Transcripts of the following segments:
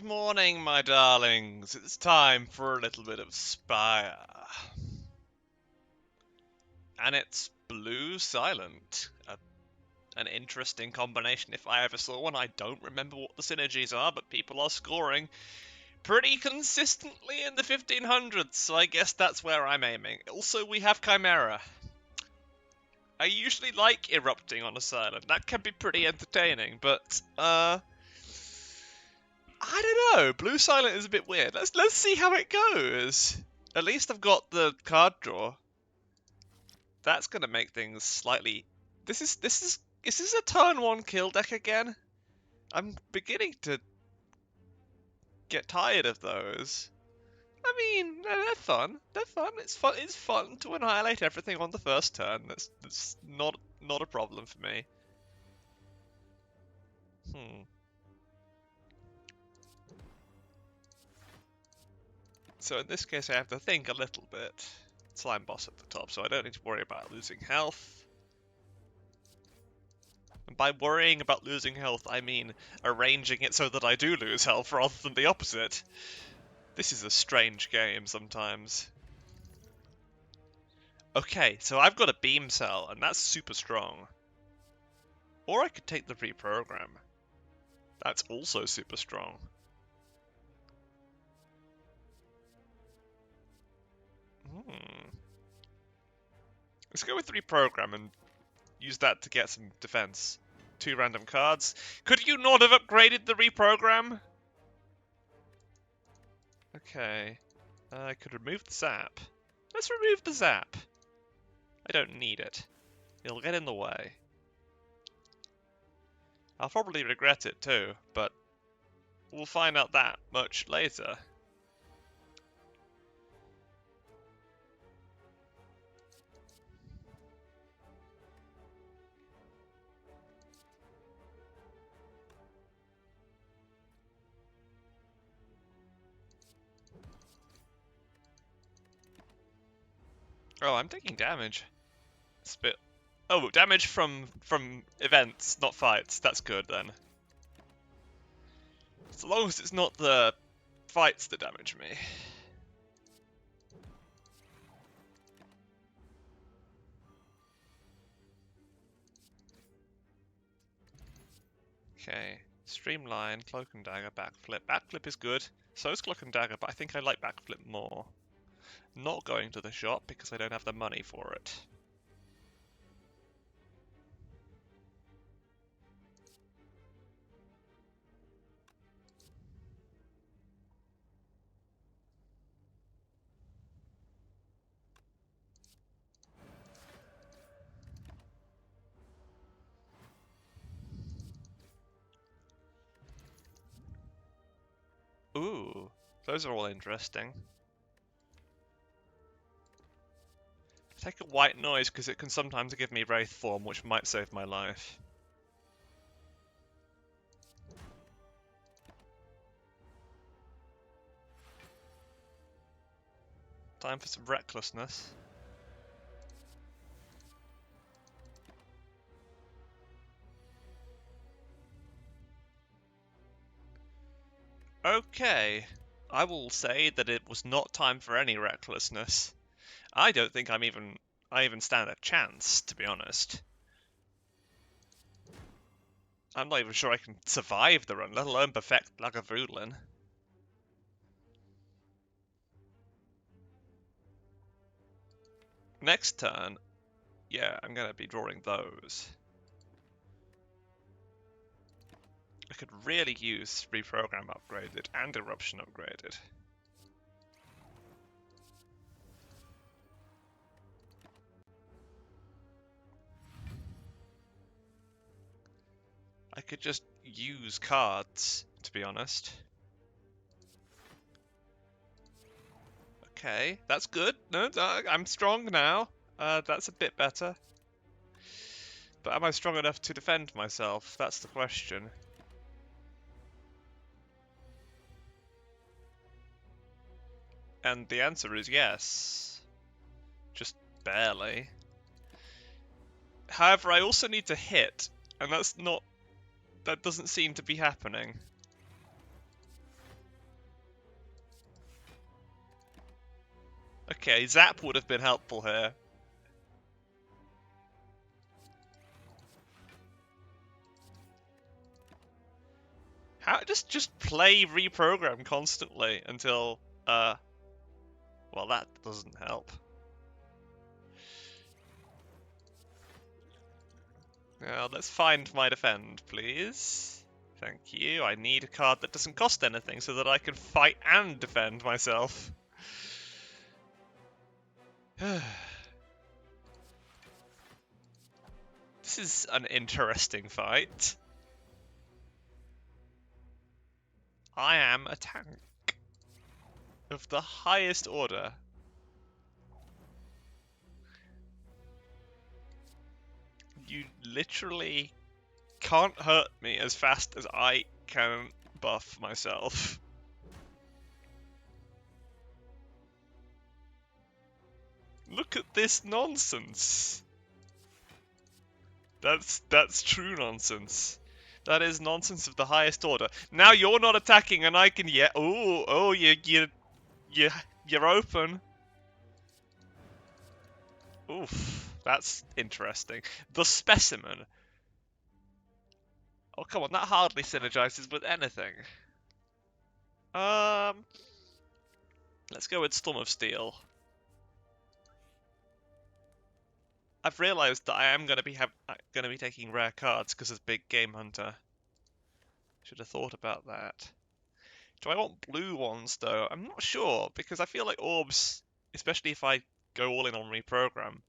Good morning, my darlings. It's time for a little bit of Spire. And it's Blue Silent. An interesting combination if I ever saw one. I don't remember what the synergies are, but people are scoring pretty consistently in the 1500s, so I guess that's where I'm aiming. Also, we have Chimera. I usually like erupting on a silent. That can be pretty entertaining, but, I don't know. Blue Silent is a bit weird. Let's see how it goes. At least I've got the card draw. That's gonna make things slightly. Is this a turn one kill deck again? I'm beginning to get tired of those. I mean, they're fun. They're fun. It's fun. It's fun to annihilate everything on the first turn. That's not a problem for me. So in this case, I have to think a little bit. Slime boss at the top, so I don't need to worry about losing health. And by worrying about losing health, I mean arranging it so that I do lose health rather than the opposite. This is a strange game sometimes. Okay, so I've got a beam cell, and that's super strong. Or I could take the reprogram. That's also super strong. Let's go with reprogram and use that to get some defense. 2 random cards. Could you not have upgraded the reprogram? Okay. I could remove the zap. Let's remove the zap. I don't need it. It'll get in the way. I'll probably regret it too, but we'll find out that much later. Oh, I'm taking damage. It's a bit... Oh, damage from events, not fights. That's good then. So long as it's not the fights that damage me. Okay. Streamline, Cloak and Dagger, Backflip. Backflip is good. So is Cloak and Dagger, but I think I like Backflip more. Not going to the shop because I don't have the money for it. Ooh, those are all interesting. Take a white noise because it can sometimes give me Wraith form, which might save my life. Time for some recklessness. Okay, I will say that it was not time for any recklessness. I don't think I even stand a chance, to be honest. I'm not even sure I can survive the run, let alone perfect Lagavulin. Next turn, yeah, I'm gonna be drawing those. I could really use Reprogram upgraded and Eruption upgraded. I could just use cards, to be honest. Okay, that's good. No, I'm strong now. That's a bit better. But am I strong enough to defend myself? That's the question. And the answer is yes. Just barely. However, I also need to hit, and that doesn't seem to be happening. Okay, Zap would have been helpful here. How just play reprogram constantly until well, that doesn't help. Now let's find my defend, please. Thank you. I need a card that doesn't cost anything so that I can fight and defend myself. This is an interesting fight. I am a tank of the highest order. You literally can't hurt me as fast as I can buff myself. Look at this nonsense. That's true nonsense. That is nonsense of the highest order. Now you're not attacking, and I can you're open. Oof, that's interesting. The specimen. Oh come on, that hardly synergizes with anything. Let's go with Storm of Steel. I've realised that I am going to be taking rare cards because of Big Game Hunter. Should have thought about that. Do I want blue ones though? I'm not sure because I feel like orbs, especially if I go all in on reprogram,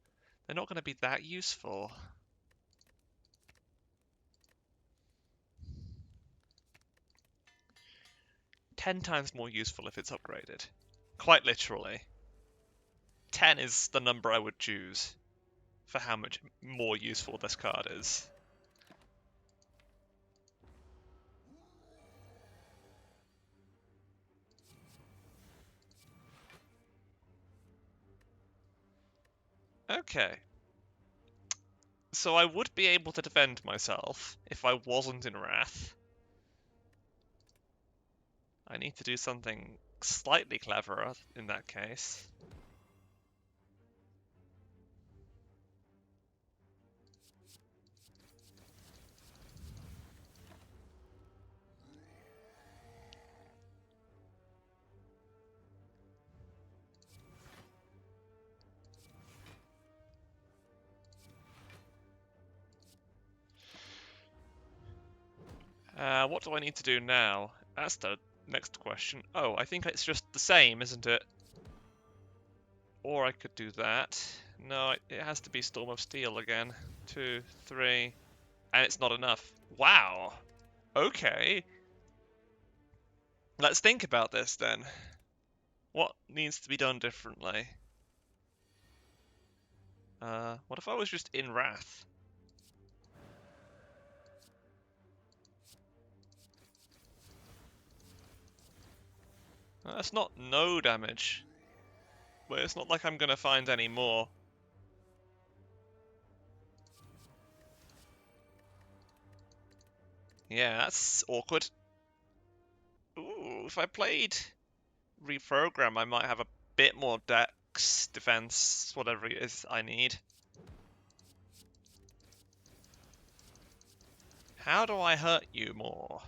they're not going to be that useful. Ten times more useful if it's upgraded. Quite literally. 10 is the number I would choose for how much more useful this card is. Okay. So I would be able to defend myself if I wasn't in Wrath. I need to do something slightly cleverer in that case. What do I need to do now? That's the next question. Oh, I think it's just the same, isn't it? Or I could do that. No, it has to be Storm of Steel again. 2, 3, and it's not enough. Wow. Okay. Let's think about this then. What needs to be done differently? What if I was just in Wrath? That's not no damage. But it's not like I'm gonna find any more. Yeah, that's awkward. Ooh, if I played Reprogram, I might have a bit more dex, defense, whatever it is I need. How do I hurt you more?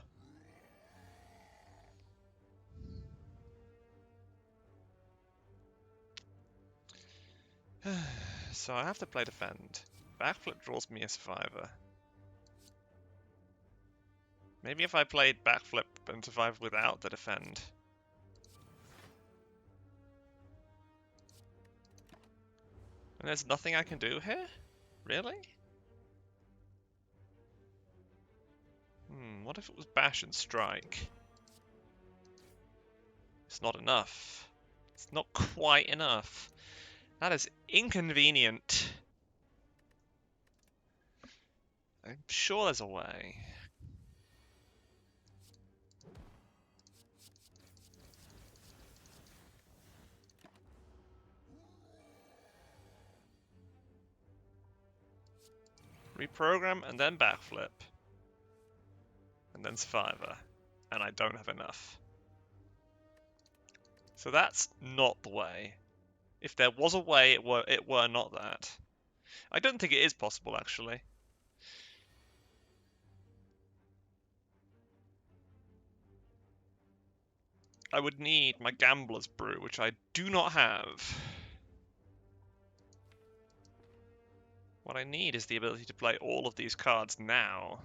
So I have to play defend. Backflip draws me a survivor. Maybe if I played backflip and survive without the defend. And there's nothing I can do here? Really? What if it was bash and strike? It's not enough. It's not quite enough. That is inconvenient. I'm sure there's a way. Reprogram and then backflip. And then survivor. And I don't have enough. So that's not the way. If there was a way, it were not that. I don't think it is possible, actually. I would need my Gambler's Brew, which I do not have. What I need is the ability to play all of these cards now.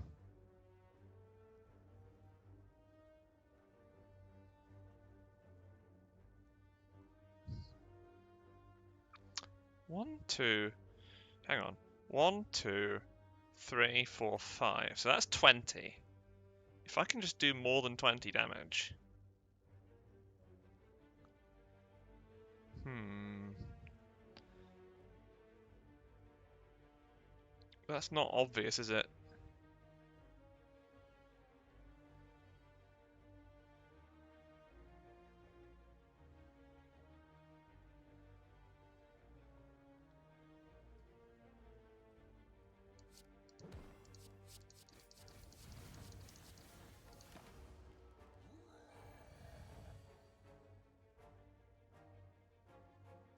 One, two, hang on. 1, 2, 3, 4, 5. So that's 20. If I can just do more than 20 damage. That's not obvious, is it?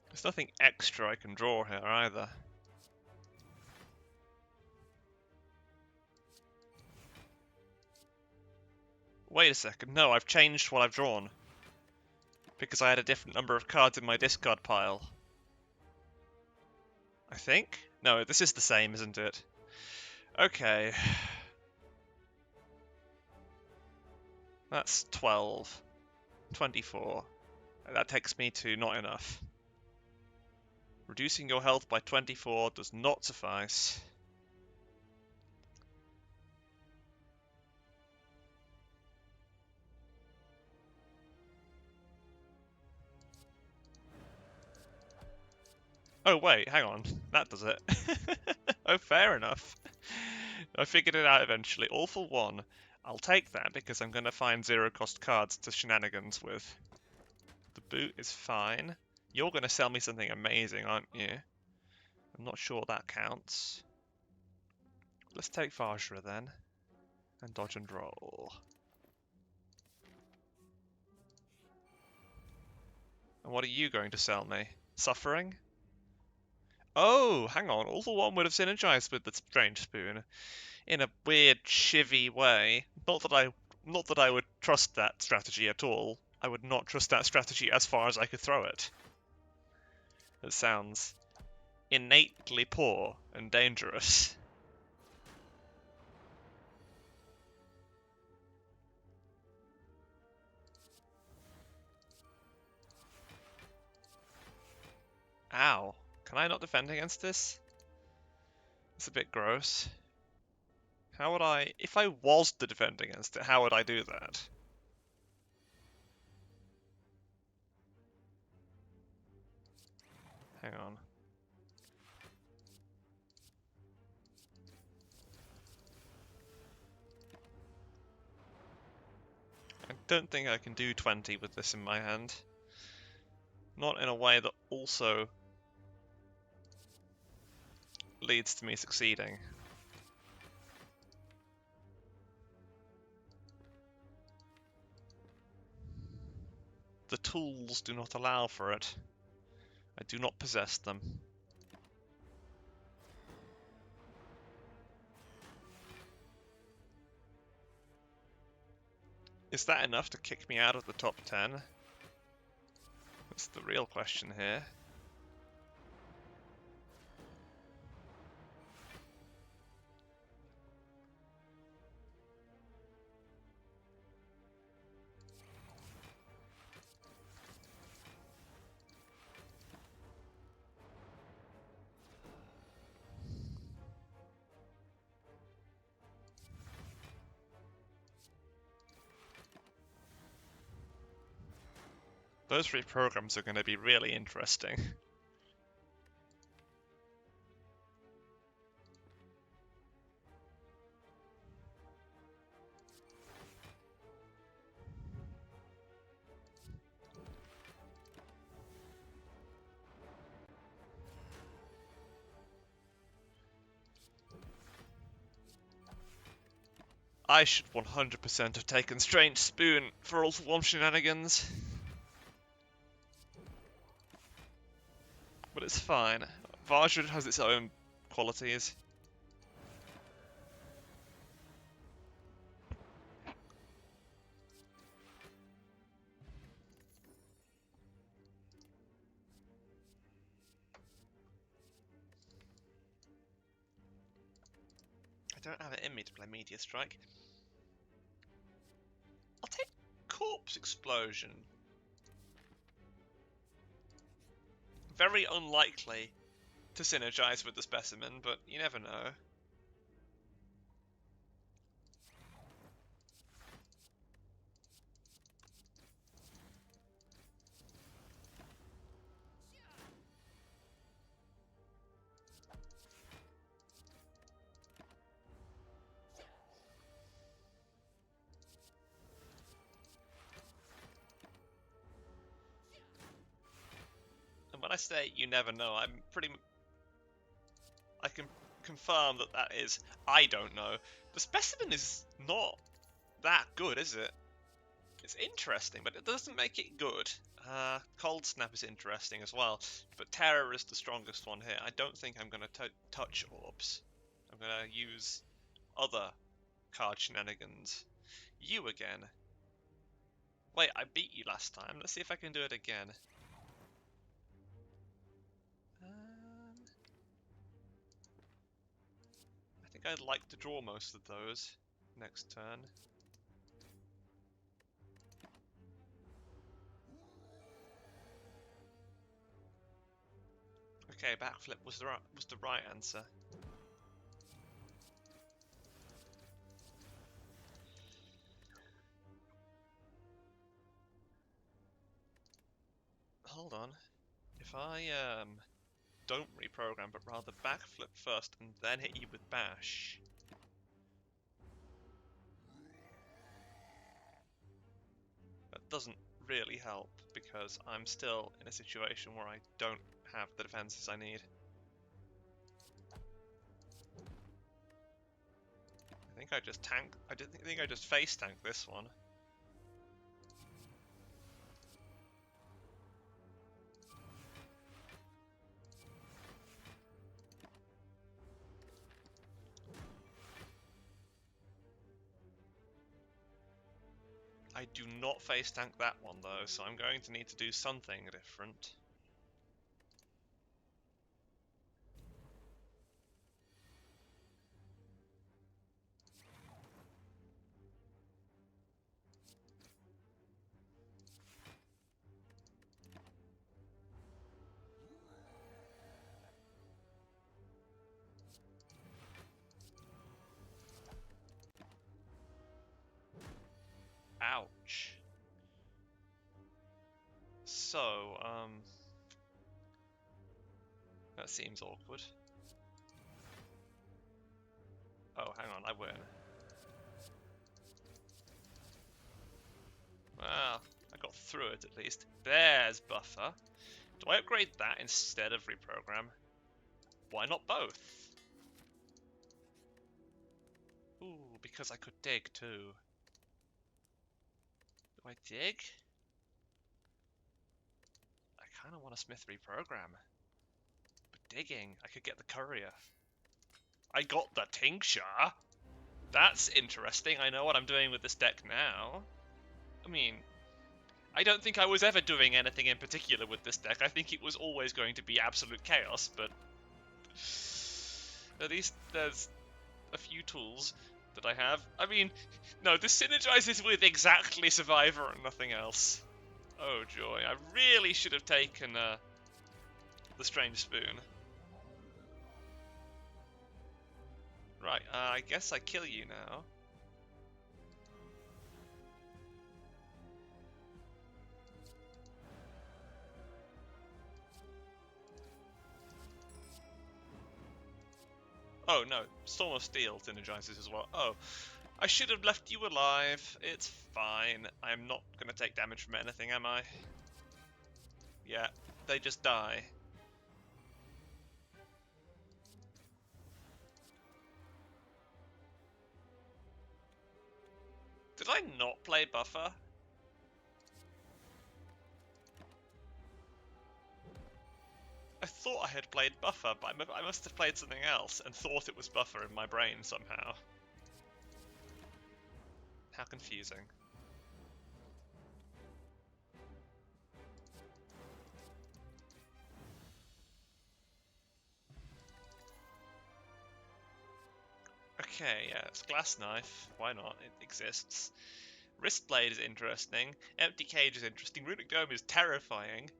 There's nothing extra I can draw here either. Wait a second, no, I've changed what I've drawn. Because I had a different number of cards in my discard pile. I think? No, this is the same, isn't it? Okay. That's 12. 24. That takes me to not enough. Reducing your health by 24 does not suffice. Oh wait, hang on. That does it. Oh, fair enough. I figured it out eventually. All for one. I'll take that because I'm going to find zero-cost cards to shenanigans with. The boot is fine. You're going to sell me something amazing, aren't you? I'm not sure that counts. Let's take Vajra then. And dodge and roll. And what are you going to sell me? Suffering? Oh, hang on. All for one would have synergized with the Strange Spoon in a weird, chivvy way. Not that I would trust that strategy at all. I would not trust that strategy as far as I could throw it. It sounds innately poor and dangerous. Ow. Can I not defend against this? It's a bit gross. How would I... If I was to defend against it, how would I do that? Hang on. I don't think I can do 20 with this in my hand. Not in a way that also leads to me succeeding. The tools do not allow for it. I do not possess them. Is that enough to kick me out of the top 10? That's the real question here. Those three programs are going to be really interesting. I should 100% have taken Strange Spoon for all for one shenanigans. but it's fine. Vajra has its own qualities. I don't have it in me to play Meteor Strike. I'll take Corpse Explosion. Very unlikely to synergize with the Specimen, but you never know. And when I say you never know, I can confirm that that is, I don't know. The Specimen is not that good, is it? It's interesting, but it doesn't make it good. Cold Snap is interesting as well, but Terror is the strongest one here. I don't think I'm going to touch Orbs. I'm going to use other card shenanigans. You again. Wait, I beat you last time. Let's see if I can do it again. I think I'd like to draw most of those next turn. Okay, backflip was the right answer. Hold on. If I don't reprogram, but rather backflip first and then hit you with bash. That doesn't really help because I'm still in a situation where I don't have the defenses I need. I think I just think I just face tank this one. I do not face tank that one though, so I'm going to need to do something different. Ouch. So, that seems awkward. Oh, hang on, I win. Well, I got through it at least. There's buffer. Do I upgrade that instead of reprogram? Why not both? Ooh, because I could dig too. Do I dig? I kind of want a Smith reprogram. But digging, I could get the courier. I got the tincture! That's interesting. I know what I'm doing with this deck now. I mean, I don't think I was ever doing anything in particular with this deck. I think it was always going to be absolute chaos, but at least there's a few tools that I have. I mean, no, this synergizes with exactly Survivor and nothing else. Oh joy, I really should have taken the Strange Spoon. Right, I guess I kill you now. Oh no, Storm of Steel synergizes as well. Oh, I should have left you alive. It's fine. I'm not gonna take damage from anything, am I? Yeah, they just die. Did I not play buffer? I thought I had played Buffer, but I must have played something else and thought it was Buffer in my brain somehow. How confusing. Okay, yeah, it's Glass Knife. Why not? It exists. Wristblade is interesting. Empty Cage is interesting. Runic Dome is terrifying.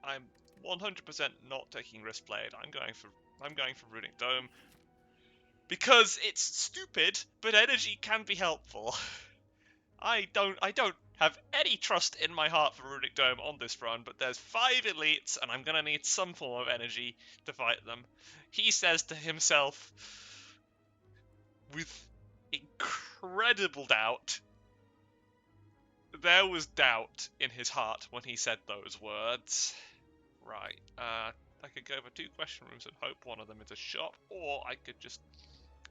I'm 100% not taking Wristblade. I'm going for Runic Dome because it's stupid, but energy can be helpful. I don't have any trust in my heart for Runic Dome on this run, but there's 5 elites, and I'm gonna need some form of energy to fight them. He says to himself, with incredible doubt. There was doubt in his heart when he said those words. Right, I could go for 2 question rooms and hope one of them is a shop, or I could just...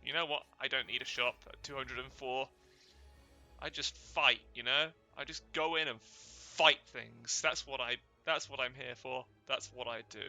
You know what? I don't need a shop at 204. I just fight, you know? I just go in and fight things. That's what I'm here for. That's what I do.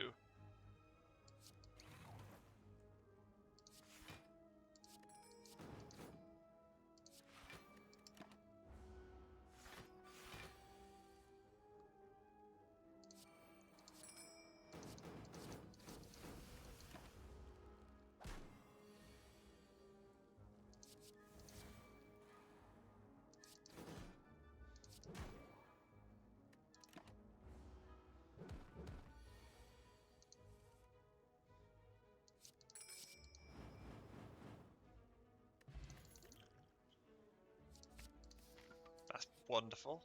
That's wonderful.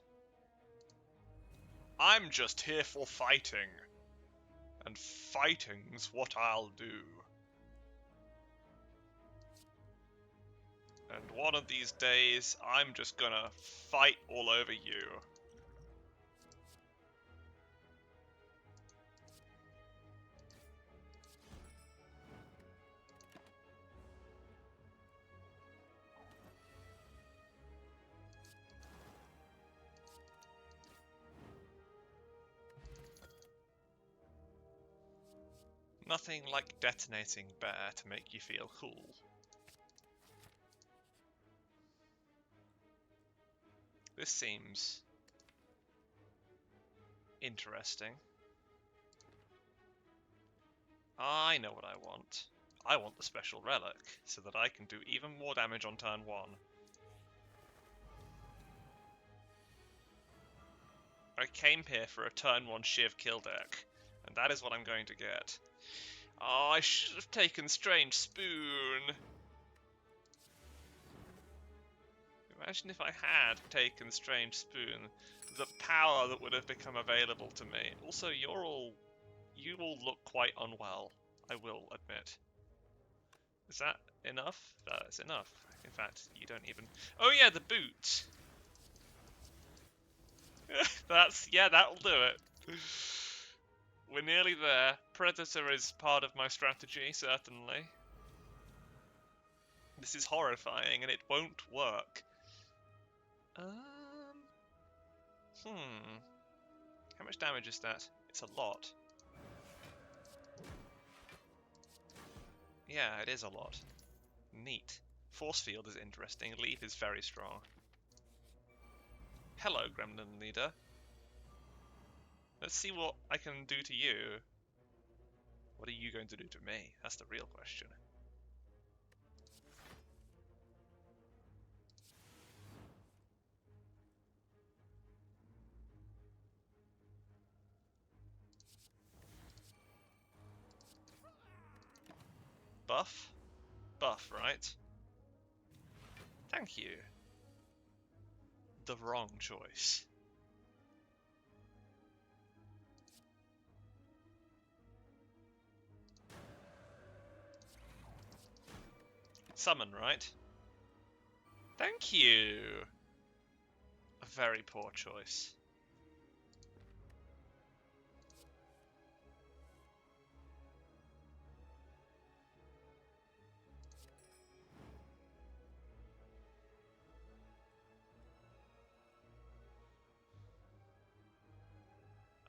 I'm just here for fighting. And fighting's what I'll do. And one of these days, I'm just gonna fight all over you. Nothing like detonating bear to make you feel cool. This seems interesting. I know what I want. I want the special relic, so that I can do even more damage on turn 1. I came here for a turn 1 Shiv kill deck, and that is what I'm going to get. Oh, I should have taken Strange Spoon. Imagine if I had taken Strange Spoon, the power that would have become available to me. Also, you all look quite unwell, I will admit. Is that enough? That is enough. In fact, you don't even... Oh yeah, the boots! That'll do it. We're nearly there. Predator is part of my strategy, certainly. This is horrifying, and it won't work. How much damage is that? It's a lot. Yeah, it is a lot. Neat. Force field is interesting. Leaf is very strong. Hello, Gremlin Leader. Let's see what I can do to you. What are you going to do to me? That's the real question. Buff? Buff, right? Thank you. The wrong choice. Summon, right? Thank you. A very poor choice.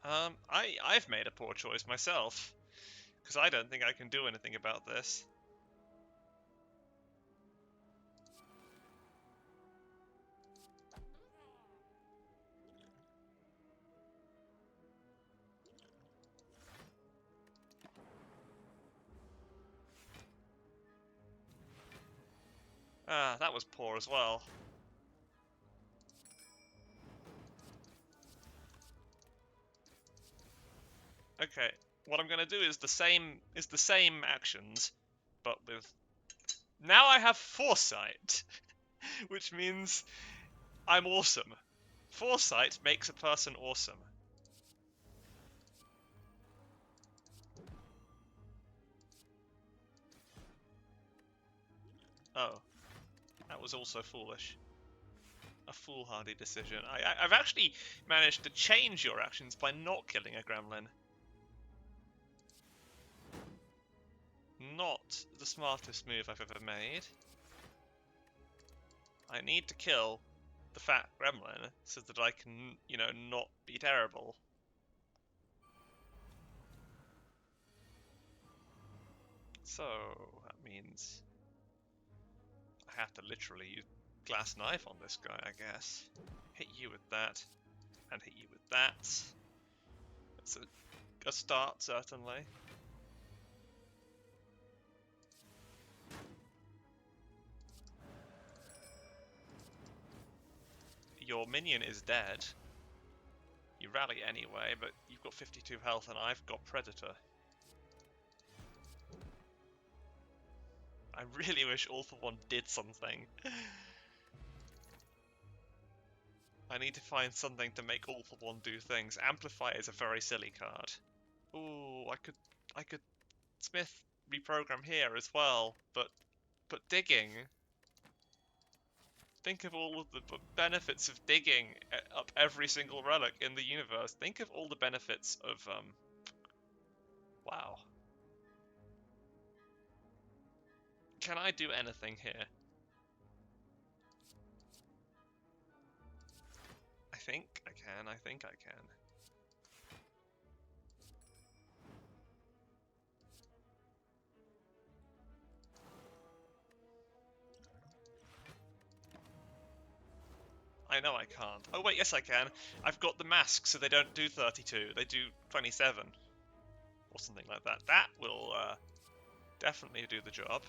I've made a poor choice myself, because I don't think I can do anything about this. Ah, that was poor as well. Okay, what I'm gonna do is the same actions, but with now I have foresight, which means I'm awesome. Foresight makes a person awesome. Oh, that was also foolish. A foolhardy decision. I've actually managed to change your actions by not killing a gremlin. Not the smartest move I've ever made. I need to kill the fat gremlin so that I can, you know, not be terrible. So, that means I have to literally use glass knife on this guy, I guess. Hit you with that, and hit you with that. That's a start, certainly. Your minion is dead. You rally anyway, but you've got 52 health and I've got Predator. I really wish All for One did something. I need to find something to make All for One do things. Amplify is a very silly card. Ooh, I could Smith reprogram here as well, but digging. Think of all of the benefits of digging up every single relic in the universe. Think of all the benefits of wow. Can I do anything here? I think I can. I think I can. I know I can't. Oh wait, yes I can. I've got the mask, so they don't do 32. They do 27. Or something like that. That will definitely do the job.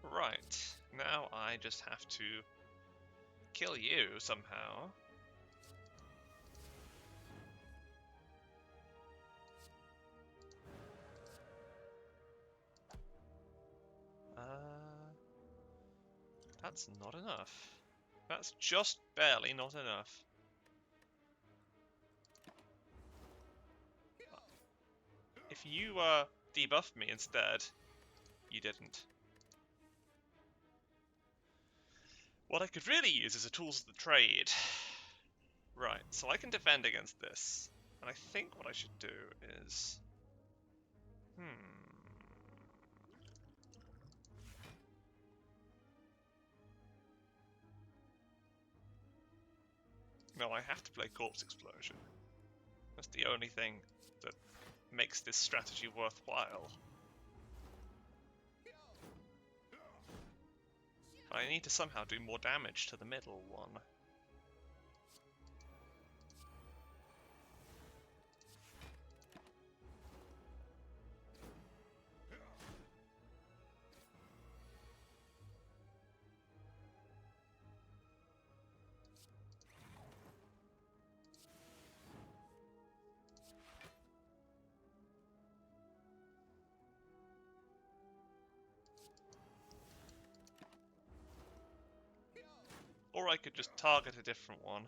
Right. Now I just have to kill you somehow. That's not enough. That's just barely not enough. If you debuffed me instead, you didn't. What I could really use is a tools of the trade. Right, so I can defend against this. And I think what I should do is... No, I have to play Corpse Explosion. That's the only thing that makes this strategy worthwhile. I need to somehow do more damage to the middle one. Or I could just target a different one.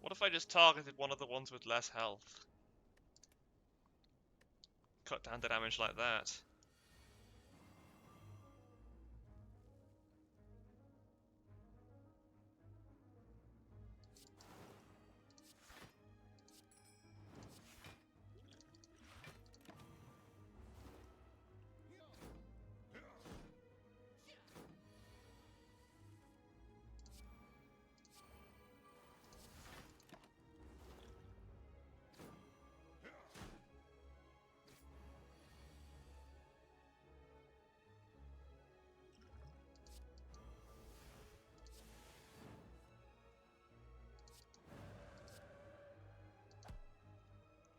What if I just targeted one of the ones with less health? Cut down the damage like that.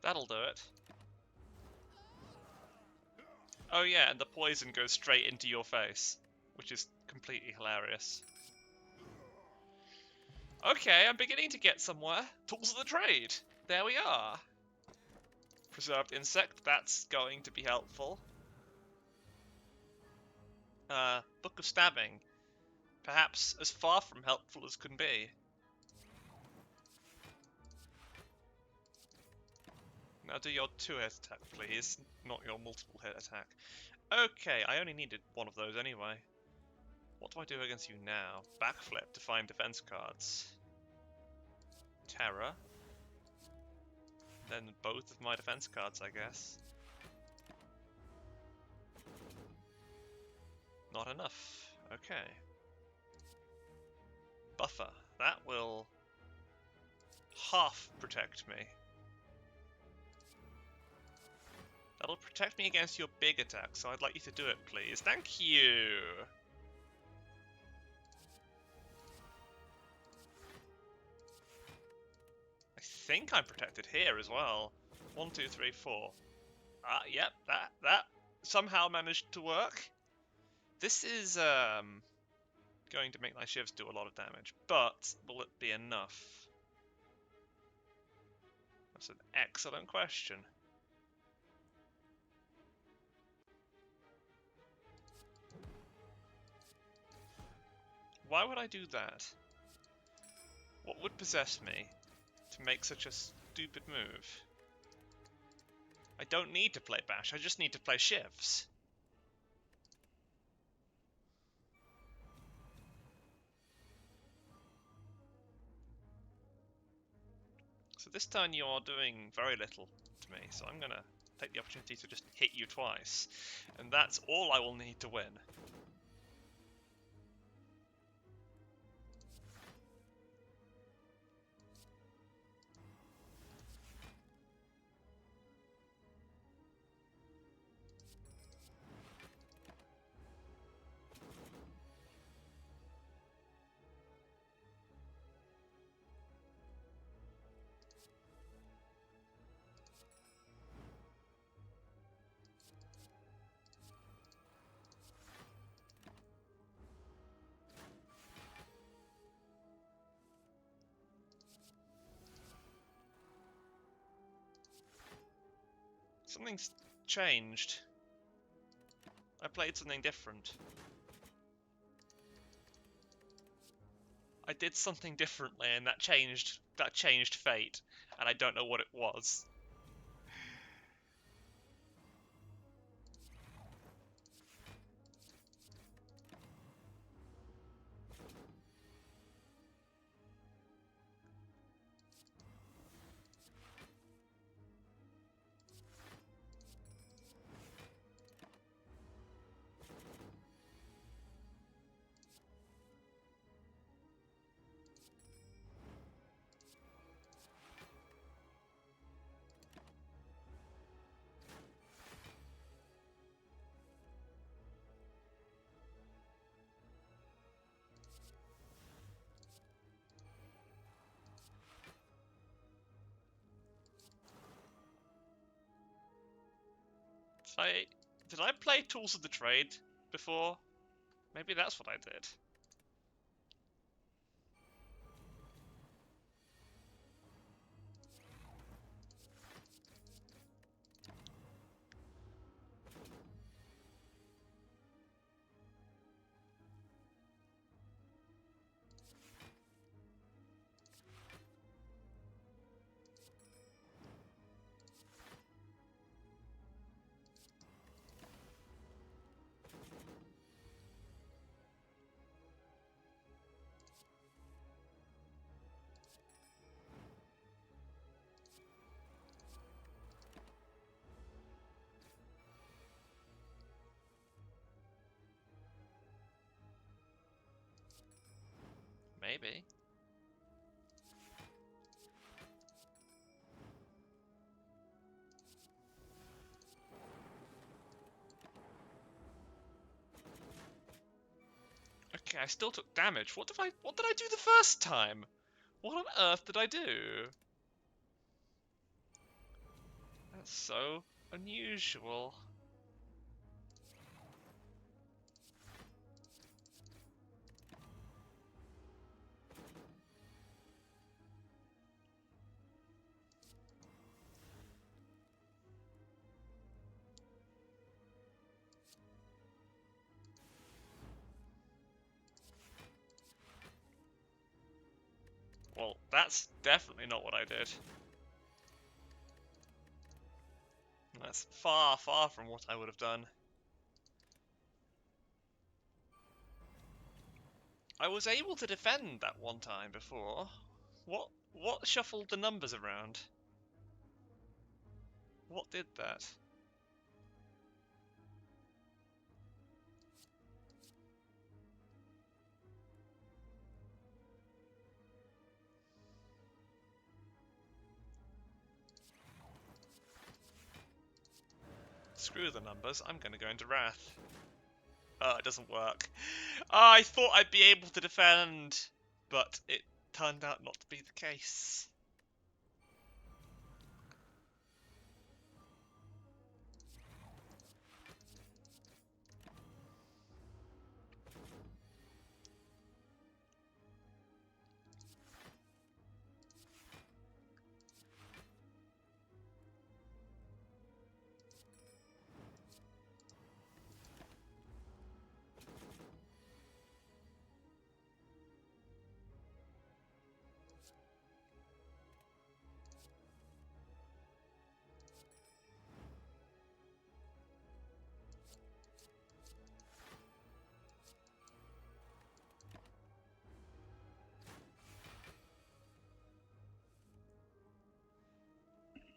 That'll do it. Oh yeah, and the poison goes straight into your face, which is completely hilarious. Okay, I'm beginning to get somewhere. Tools of the trade. There we are. Preserved insect, that's going to be helpful. Book of stabbing. Perhaps as far from helpful as can be. Now do your 2-hit attack, please, not your multiple hit attack. Okay, I only needed one of those anyway. What do I do against you now? Backflip to find defense cards. Terror. Then both of my defense cards, I guess. Not enough. Okay. Buffer. That will half protect me. That'll protect me against your big attack, so I'd like you to do it, please. Thank you! I think I'm protected here as well. 1, 2, 3, 4. Yep, that somehow managed to work. This is going to make my shivs do a lot of damage, but will it be enough? That's an excellent question. Why would I do that? What would possess me to make such a stupid move? I don't need to play Bash, I just need to play shivs. So this turn you're doing very little to me, so I'm gonna take the opportunity to just hit you twice. And that's all I will need to win. Something's changed. I played something different. I did something differently and that changed fate, and I don't know what it was. Did I play Tools of the Trade before? Maybe that's what I did. Maybe. Okay, I still took damage. What did I do the first time? What on earth did I do? That's so unusual. Well, that's definitely not what I did. That's far, far from what I would have done. I was able to defend that one time before. What shuffled the numbers around? What did that? Screw the numbers, I'm gonna go into Wrath. Oh, it doesn't work. I thought I'd be able to defend, but it turned out not to be the case.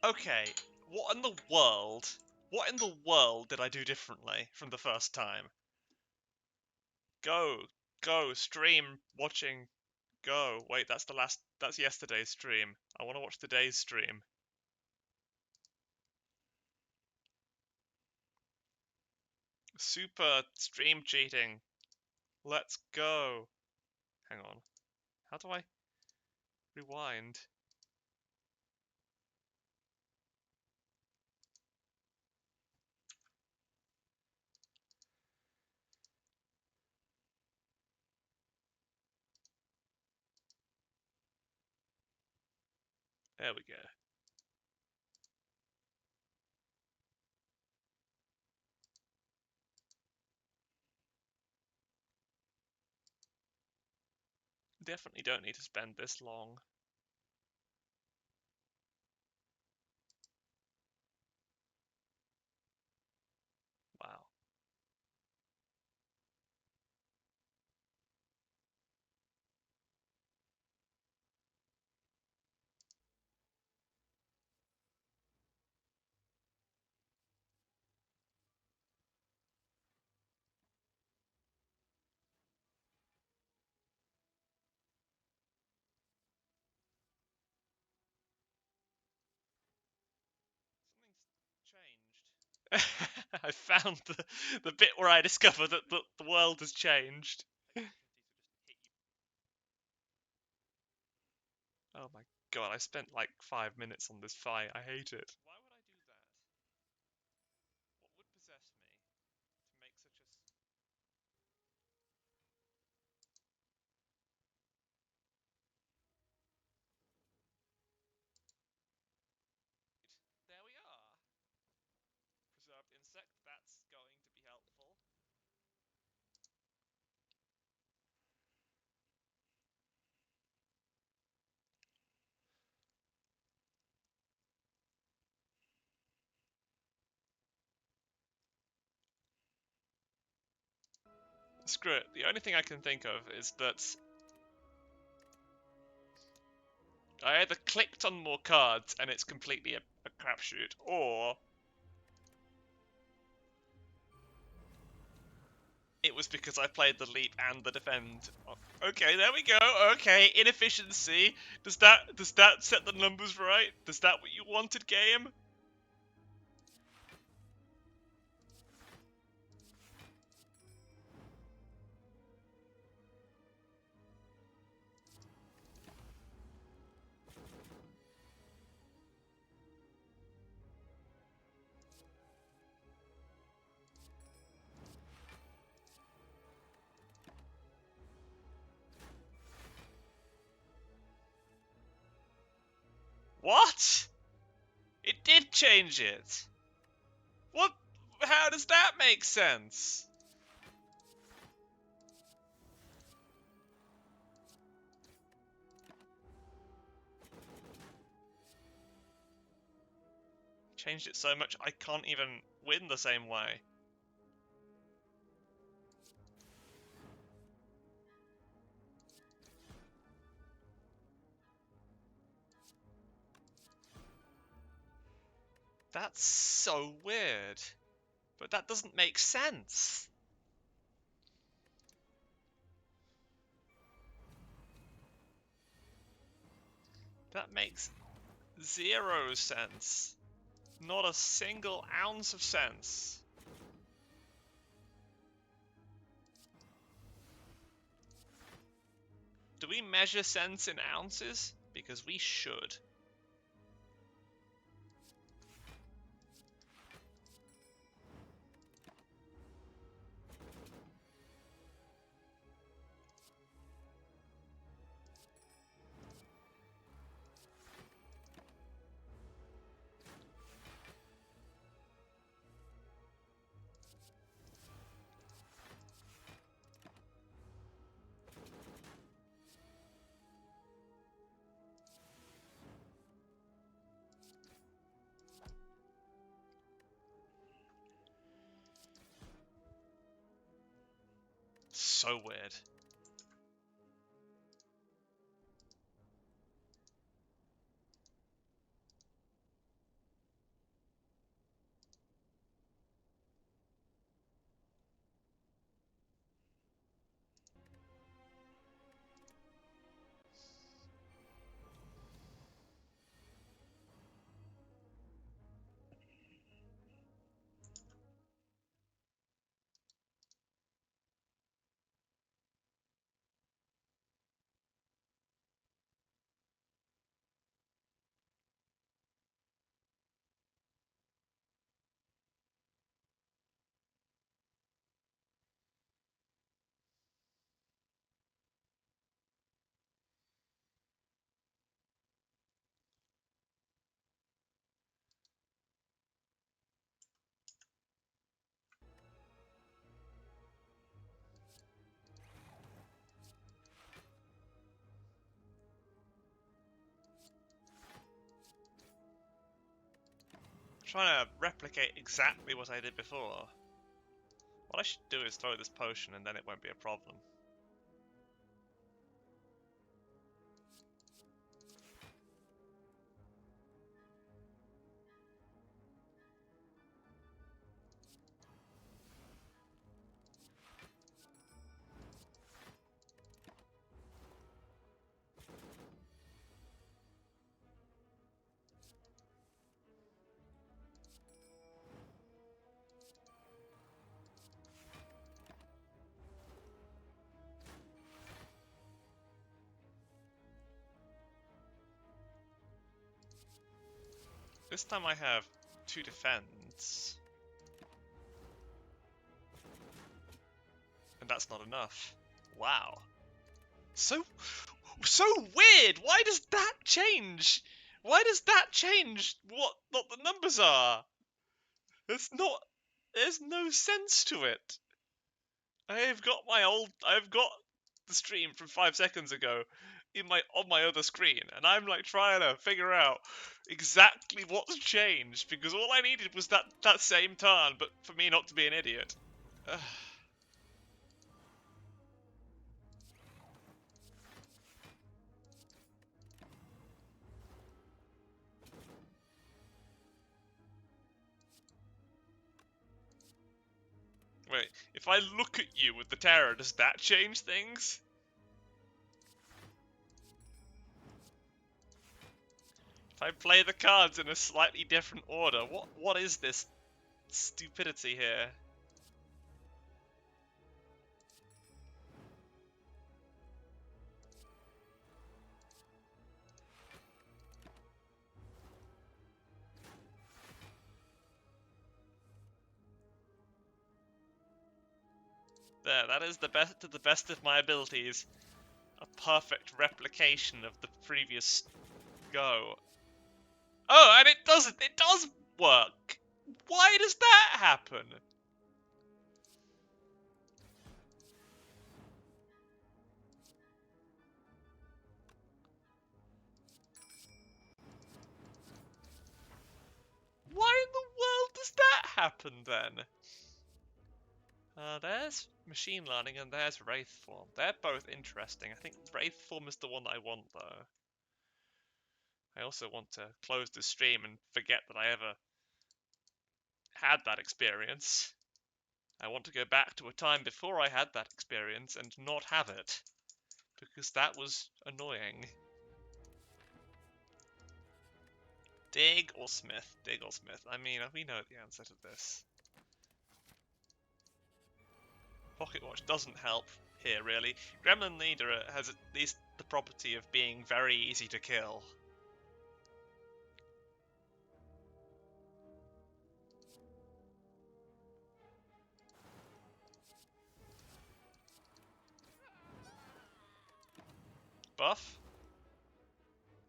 Okay, what in the world? What in the world did I do differently from the first time? Go, go, stream, watching, go. Wait, that's yesterday's stream. I want to watch today's stream. Super stream cheating. Let's go. Hang on. How do I rewind? There we go. Definitely don't need to spend this long. Wow. Something's changed. I found the bit where I discovered that the world has changed. Oh my god, I spent like 5 minutes on this fight. I hate it. Why would I do that? What would possess me to make such a... There we are. Preserved insect, that's going to be helpful. Screw it. The only thing I can think of is that I either clicked on more cards and it's completely a crapshoot, or it was because I played the leap and the defend. Okay, there we go. Okay, inefficiency. Does that set the numbers right? Does that what you wanted, game? change it? What? How does that make sense? Changed it so much I can't even win the same way. That's so weird. But that doesn't make sense. That makes 0 sense. Not a single ounce of sense. Do we measure sense in ounces? Because we should. So weird. Trying to replicate exactly what I did before. What I should do is throw this potion and then it won't be a problem. This time I have 2 defense. And that's not enough. Wow. So weird! Why does that change? Why does that change what the numbers are? There's no sense to it. I've got the stream from 5 seconds ago on my other screen, and I'm like trying to figure out exactly what's changed, because all I needed was that same turn, but for me not to be an idiot. Ugh. Wait, if I look at you with the terror, does that change things? If I play the cards in a slightly different order, what is this stupidity here? There, that is the best to the best of my abilities. A perfect replication of the previous go. Oh, and it does work. Why does that happen? Why in the world does that happen then? There's machine learning and there's wraith form. They're both interesting. I think wraith form is the one that I want though. I also want to close the stream and forget that I ever had that experience. I want to go back to a time before I had that experience and not have it, because that was annoying. Dig or Smith? Dig or Smith? I mean, we know the answer to this. Pocket Watch doesn't help here, really. Gremlin Leader has at least the property of being very easy to kill. Buff?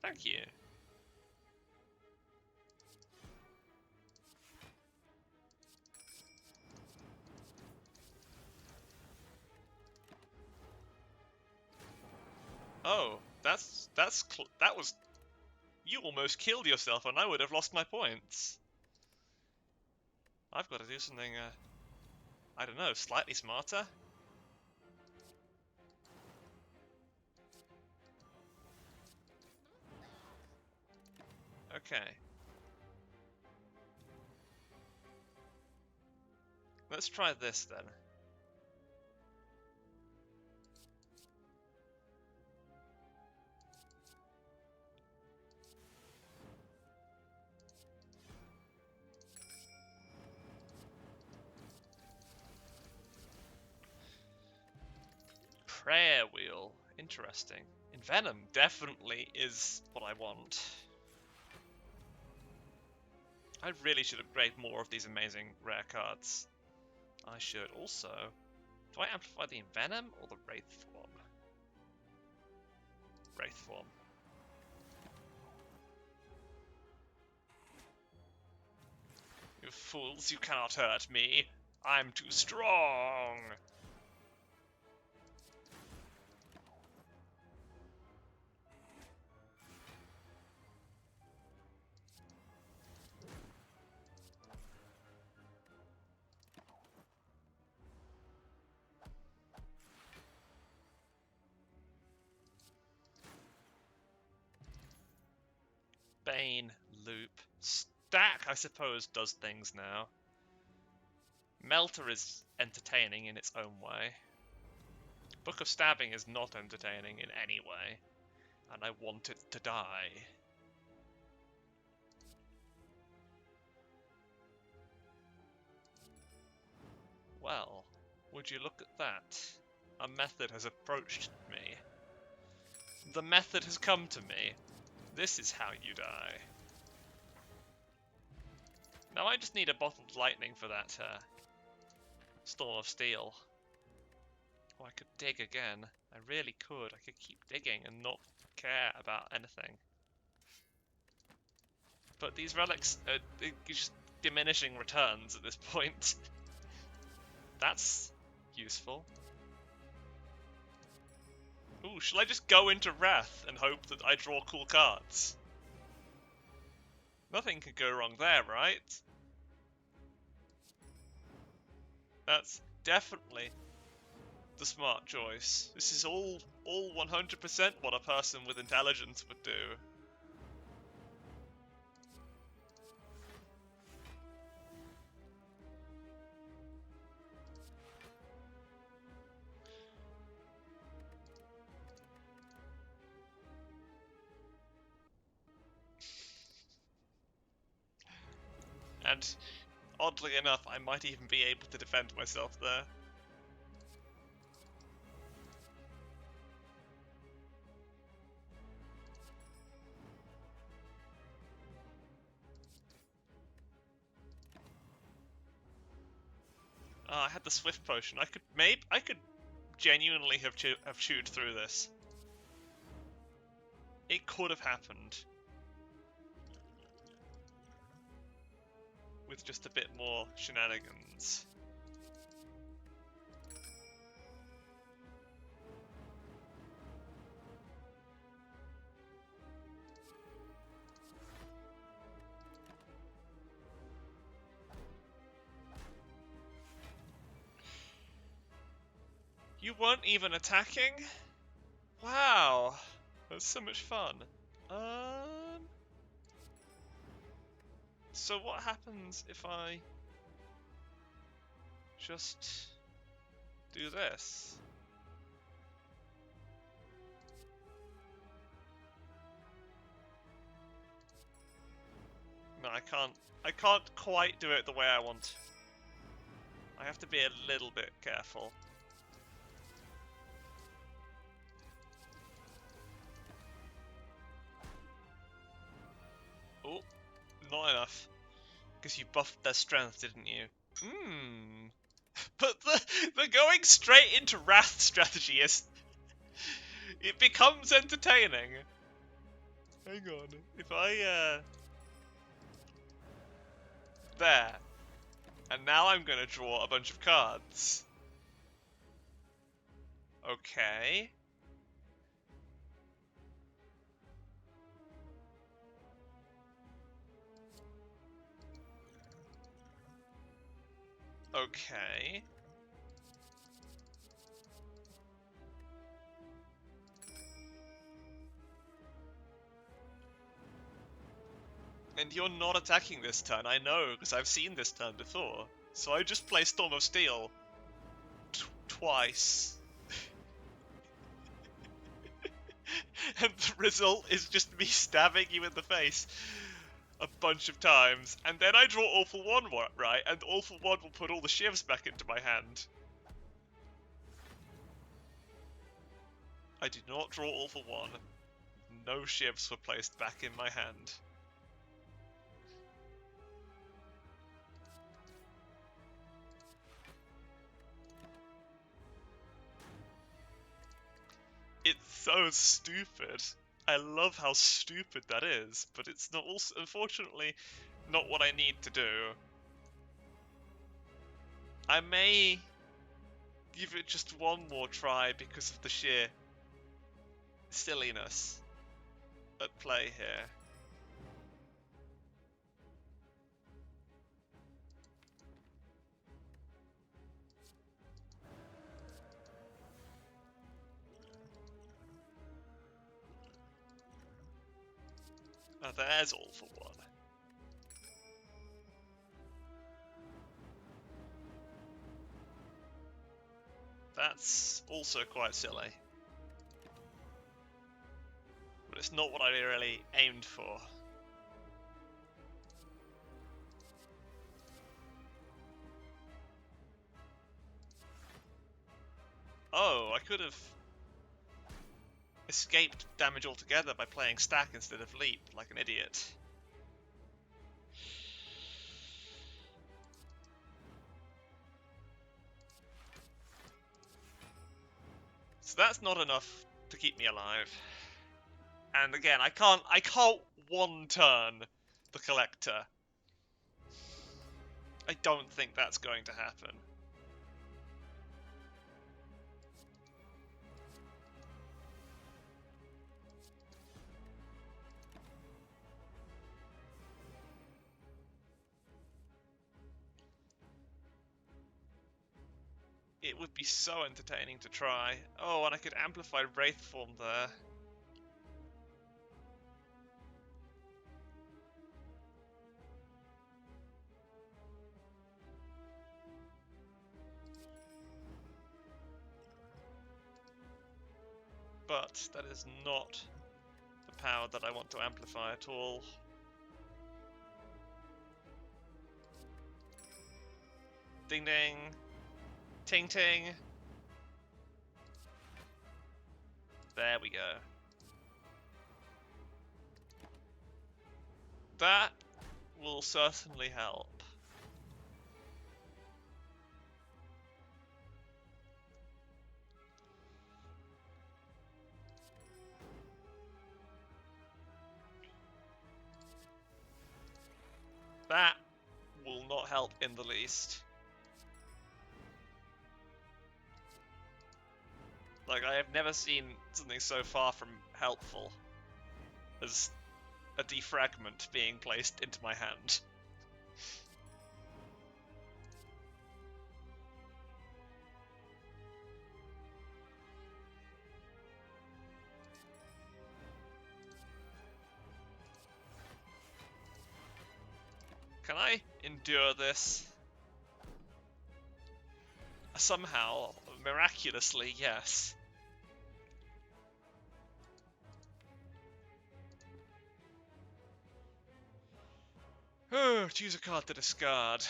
Thank you. Oh, that was... You almost killed yourself and I would have lost my points. I've got to do something, I don't know, slightly smarter? Okay. Let's try this then. Prayer Wheel. Interesting. Envenom definitely is what I want. I really should upgrade more of these amazing rare cards. I should also... Do I amplify the Envenom or the Wraith form? Wraith form. You fools, you cannot hurt me. I'm too strong. Bane, Loop, Stack, I suppose, does things now. Melter is entertaining in its own way. Book of Stabbing is not entertaining in any way, and I want it to die. Well, would you look at that? A method has approached me. The method has come to me. This is how you die. Now I just need a bottled lightning for that Storm of Steel. Oh, I could dig again. I really could. I could keep digging and not care about anything. But these relics are just diminishing returns at this point. That's useful. Ooh, shall I just go into Wrath and hope that I draw cool cards? Nothing could go wrong there, right? That's definitely the smart choice. This is all 100% what a person with intelligence would do. And oddly enough, I might even be able to defend myself there. Oh, I had the Swift Potion. I could genuinely have chewed through this. It could have happened. with just a bit more shenanigans. You weren't even attacking? Wow, that's so much fun. So what happens if I just do this? No, I can't quite do it the way I want. I have to be a little bit careful. Oh, not enough. Because you buffed their strength, didn't you? Hmm. But the going straight into Wrath strategy is... It becomes entertaining. Hang on. If I, there. And now I'm gonna draw a bunch of cards. Okay. Okay. And you're not attacking this turn, I know, because I've seen this turn before. So I just play Storm of Steel twice. And the result is just me stabbing you in the face a bunch of times. And then I draw All for One, right? And All for One will put all the shivs back into my hand. I did not draw All for One. No shivs were placed back in my hand. It's so stupid. I love how stupid that is, but it's not also, unfortunately, not what I need to do. I may give it just one more try because of the sheer silliness at play here. Oh, there's All for One. That's also quite silly. But it's not what I really aimed for. Oh, I could have escaped damage altogether by playing stack instead of leap, like an idiot. So that's not enough to keep me alive. And again, I can't one turn the collector. I don't think that's going to happen. It would be so entertaining to try. Oh, and I could amplify Wraith Form there. But that is not the power that I want to amplify at all. Ding ding. Ting ting. There we go. That will certainly help. That will not help in the least. Like, I have never seen something so far from helpful as a defragment being placed into my hand. Can I endure this? Somehow, miraculously, yes. Oh, choose a card to discard.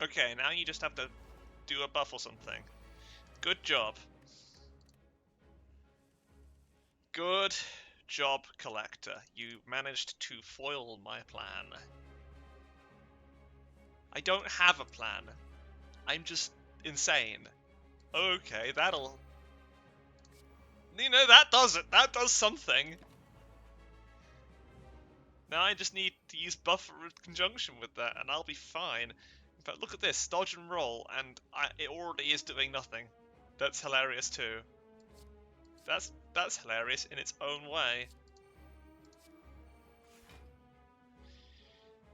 Okay, now you just have to do a buff or something. Good job. Good job, Collector. You managed to foil my plan. I don't have a plan. I'm just insane. Okay, that'll... You know, that does it. That does something. Now I just need to use buffer in conjunction with that, and I'll be fine. In fact, look at this. Dodge and roll, and it already is doing nothing. That's hilarious too. That's hilarious in its own way.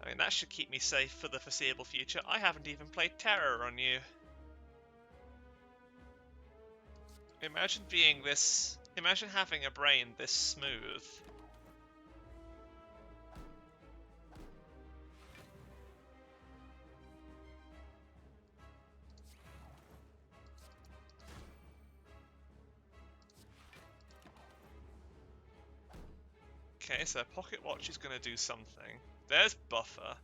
I mean, that should keep me safe for the foreseeable future. I haven't even played Terror on you. Imagine being this... Imagine having a brain this smooth. Okay, so Pocket Watch is going to do something. There's Buffer.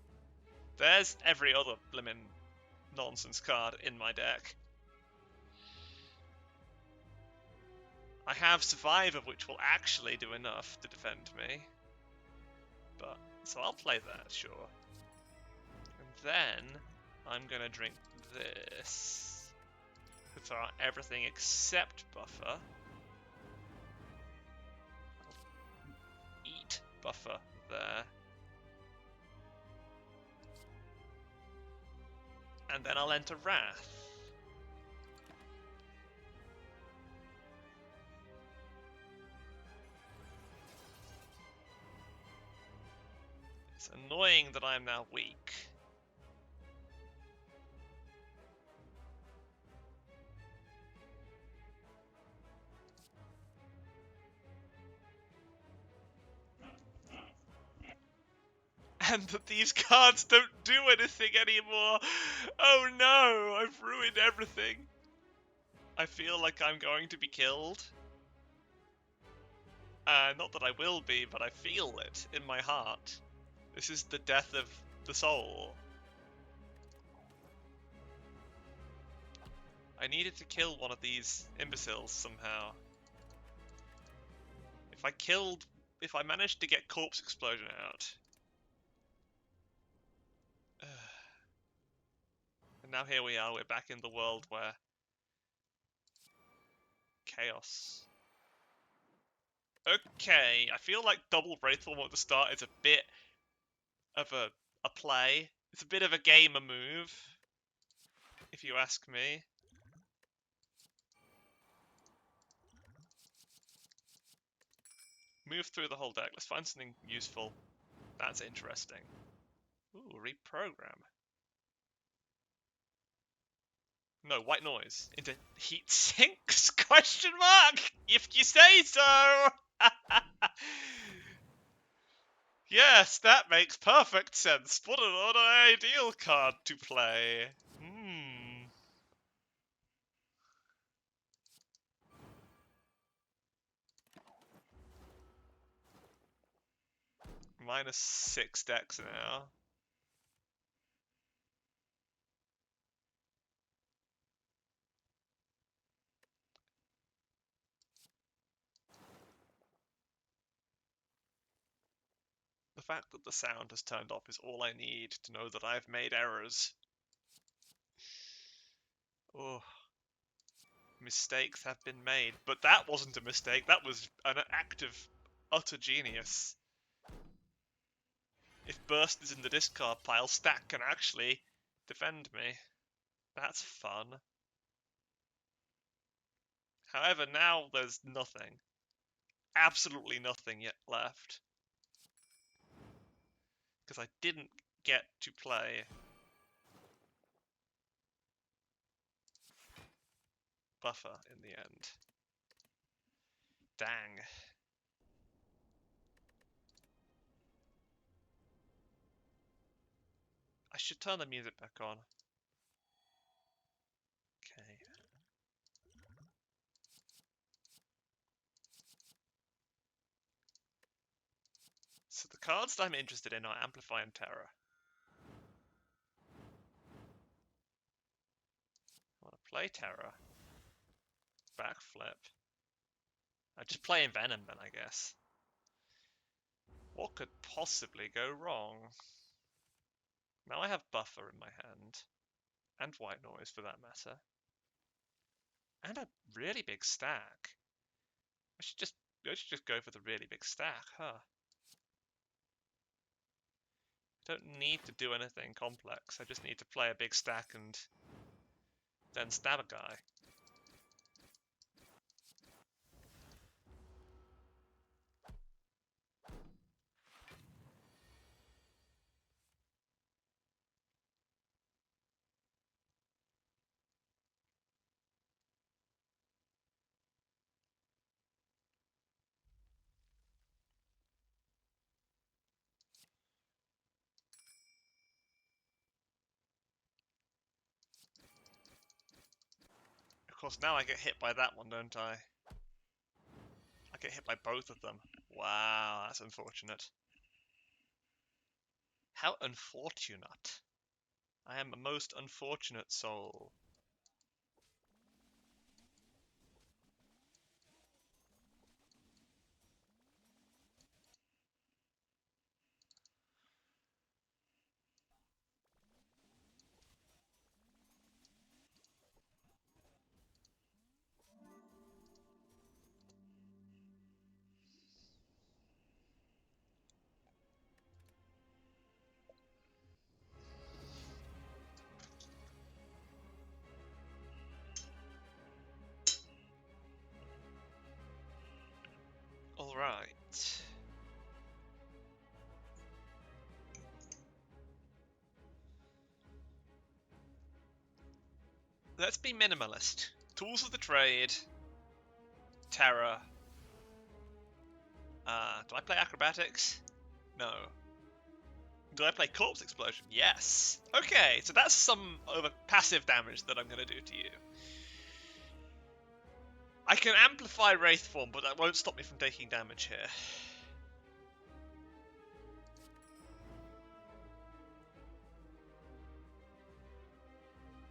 There's every other blimmin' nonsense card in my deck. I have Survivor, which will actually do enough to defend me. But, so I'll play that, sure. And then, I'm going to drink this. To throw out everything except Buffer. Eat Buffer there. And then I'll enter Wrath. It's annoying that I am now weak. And that these cards don't do anything anymore. Oh no, I've ruined everything. I feel like I'm going to be killed. Not that I will be, but I feel it in my heart. This is the death of the soul. I needed to kill one of these imbeciles somehow. If I managed to get Corpse Explosion out. And now here we are, we're back in the world where chaos. Okay, I feel like double Wraithform at the start is a bit of a play. It's a bit of a gamer move, if you ask me. Move through the whole deck. Let's find something useful. That's interesting. Ooh, reprogram. No, white noise. Into heat sinks? Question mark! If you say so! Yes, that makes perfect sense. What an ideal card to play. -6 decks now. The fact that the sound has turned off is all I need to know that I've made errors. Oh, mistakes have been made. But that wasn't a mistake, that was an act of utter genius. If Burst is in the discard pile, Stack can actually defend me. That's fun. However, now there's nothing. Absolutely nothing yet left. Because I didn't get to play Buffer in the end. Dang. I should turn the music back on. Okay. So the cards that I'm interested in are Amplify and Terror. I want to play Terror. Backflip. I just play Envenom then, I guess. What could possibly go wrong? Now I have Buffer in my hand. And White Noise, for that matter. And a really big stack. I should just go for the really big stack, huh? I don't need to do anything complex. I just need to play a big stack and then stab a guy. Of course, now I get hit by that one, don't I? I get hit by both of them. Wow, that's unfortunate. How unfortunate. I am a most unfortunate soul. Alright. Let's be minimalist. Tools of the trade. Terror. Do I play acrobatics? No. Do I play corpse explosion? Yes. Okay, so that's some over passive damage that I'm going to do to you. I can amplify Wraith Form, but that won't stop me from taking damage here.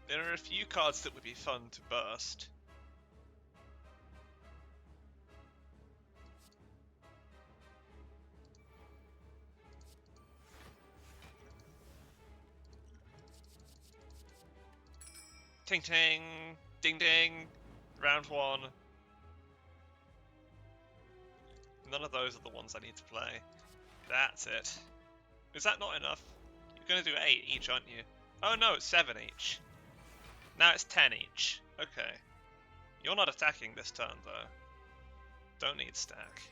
There are a few cards that would be fun to burst. Ting ting, ding ding, round one. None of those are the ones I need to play. That's it. Is that not enough? You're going to do 8 each, aren't you? Oh no, it's 7 each. Now it's 10 each. Okay. You're not attacking this turn, though. Don't need stack.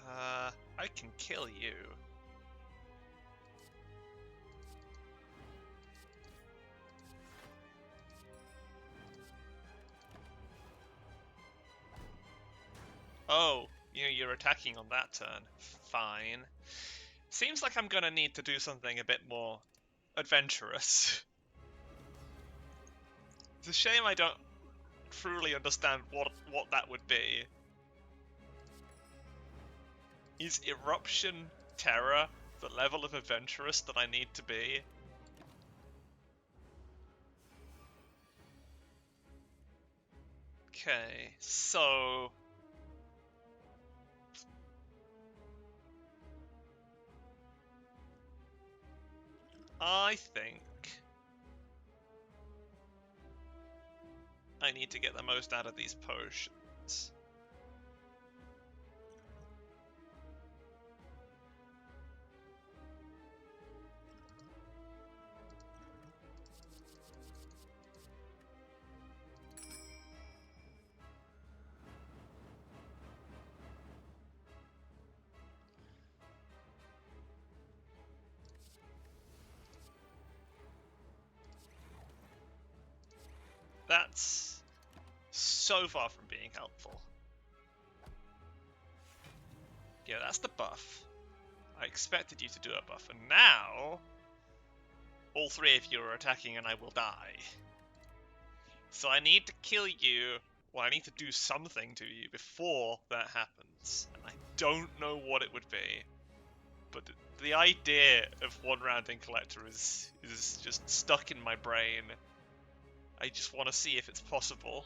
I can kill you. Oh, you're attacking on that turn. Fine. Seems like I'm gonna need to do something a bit more adventurous. It's a shame I don't truly understand what that would be. Is Eruption Terror the level of adventurous that I need to be? Okay, so I think I need to get the most out of these potions. That's so far from being helpful. Yeah, that's the buff. I expected you to do a buff, and now all three of you are attacking and I will die. So I need to kill you, or I need to do something to you before that happens. And I don't know what it would be. But the idea of one rounding collector is just stuck in my brain. I just want to see if it's possible.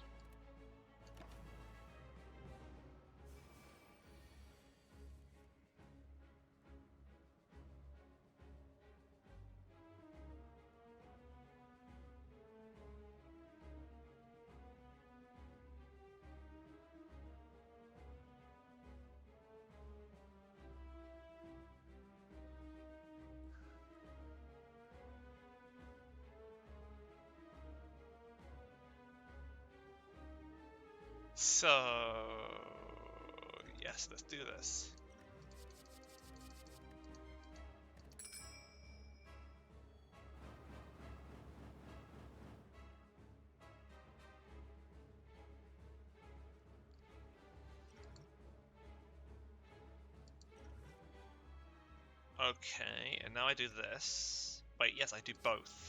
So yes, let's do this. Okay, and now I do this. Wait, yes, I do both.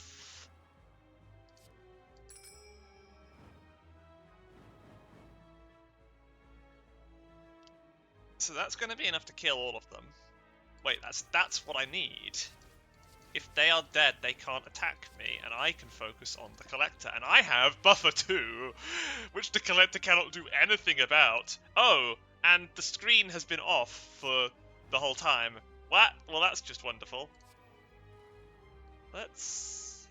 So that's going to be enough to kill all of them. Wait, that's what I need. If they are dead, they can't attack me, and I can focus on the Collector. And I have Buffer 2, which the Collector cannot do anything about. Oh, and the screen has been off for the whole time. What? Well, that's just wonderful. Let's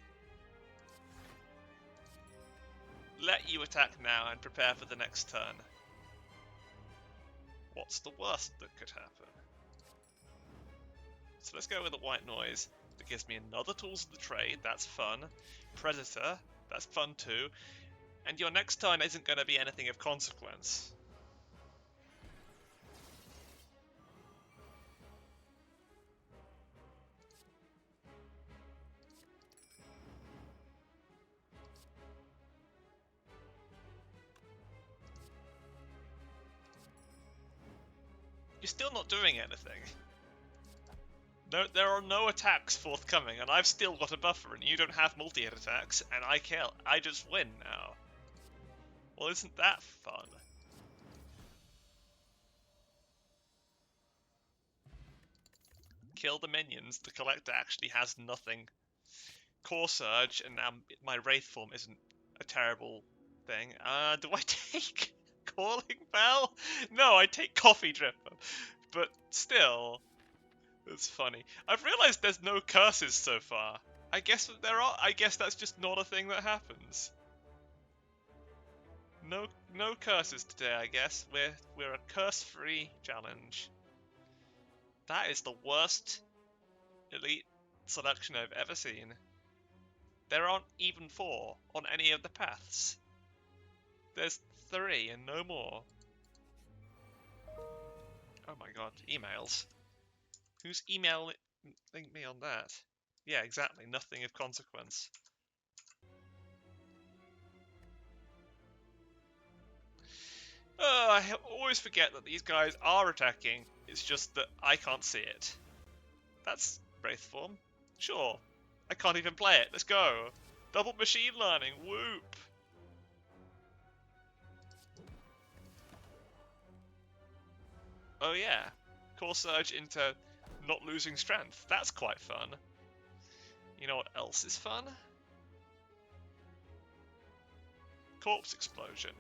let you attack now and prepare for the next turn. What's the worst that could happen? So let's go with the white noise. That gives me another tools of the trade. That's fun. Predator. That's fun too. And your next turn isn't going to be anything of consequence. You're still not doing anything. No, there are no attacks forthcoming, and I've still got a buffer, and you don't have multi-hit attacks, and I kill. I just win now. Well, isn't that fun? Kill the minions. The Collector actually has nothing. Core Surge, and now my Wraith form isn't a terrible thing. Do I take Calling Bell? No, I take Coffee Dripper. But still, it's funny. I've realised there's no curses so far. I guess there are. I guess that's just not a thing that happens. No curses today. I guess we're a curse-free challenge. That is the worst elite selection I've ever seen. There aren't even 4 on any of the paths. There's 3 and no more. Oh my god, emails. Who's emailing me on that? Yeah, exactly, nothing of consequence. I always forget that these guys are attacking, it's just that I can't see it. That's Wraith form. Sure. I can't even play it, let's go. Double machine learning, whoop! Oh yeah, Core Surge into not losing strength. That's quite fun. You know what else is fun? Corpse Explosion.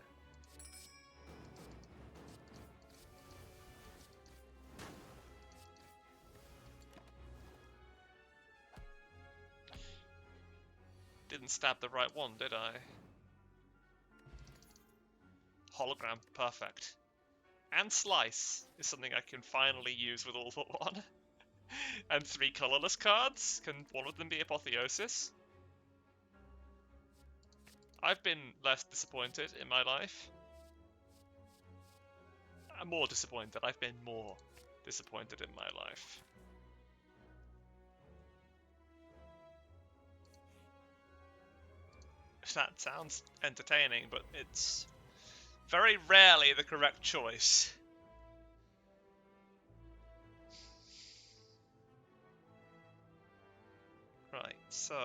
Didn't stab the right one, did I? Hologram, perfect. And Slice is something I can finally use with all but one. And 3 colourless cards. Can one of them be Apotheosis? I've been less disappointed in my life. I'm more disappointed. I've been more disappointed in my life. That sounds entertaining, but it's very rarely the correct choice. Right, so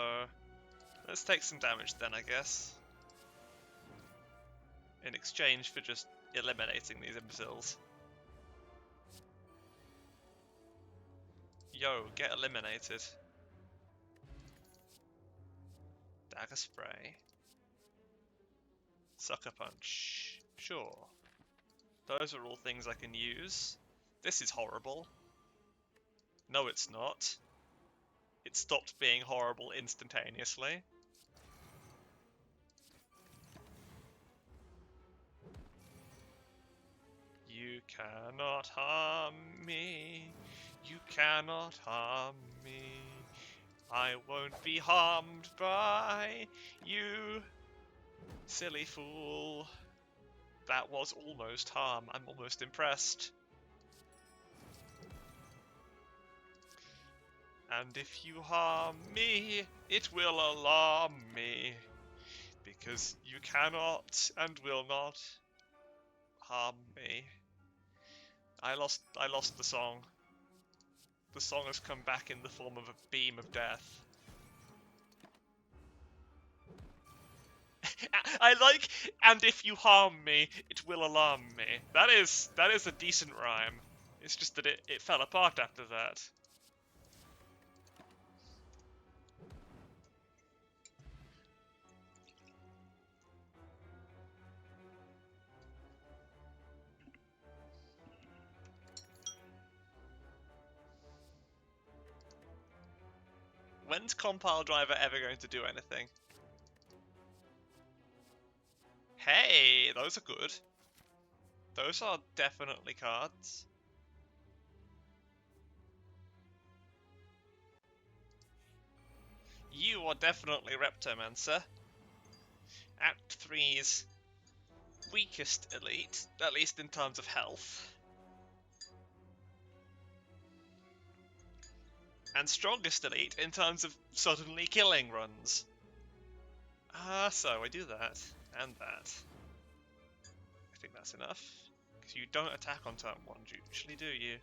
let's take some damage then, I guess. In exchange for just eliminating these imbeciles. Yo, get eliminated. Dagger Spray. Sucker Punch. Sure. Those are all things I can use. This is horrible. No, it's not. It stopped being horrible instantaneously. You cannot harm me. You cannot harm me. I won't be harmed by you, silly fool. That was almost harm. I'm almost impressed. And if you harm me, it will alarm me. Because you cannot and will not harm me. I lost the song. The song has come back in the form of a beam of death. I like, and if you harm me, it will alarm me. That is a decent rhyme. It's just that it fell apart after that. When's Compile Driver ever going to do anything? Hey, those are good. Those are definitely cards. You are definitely Reptomancer. Act 3's weakest elite, at least in terms of health. And strongest elite in terms of suddenly killing runs. So I do that, and that. I think that's enough. Because you don't attack on turn 1 usually, do you?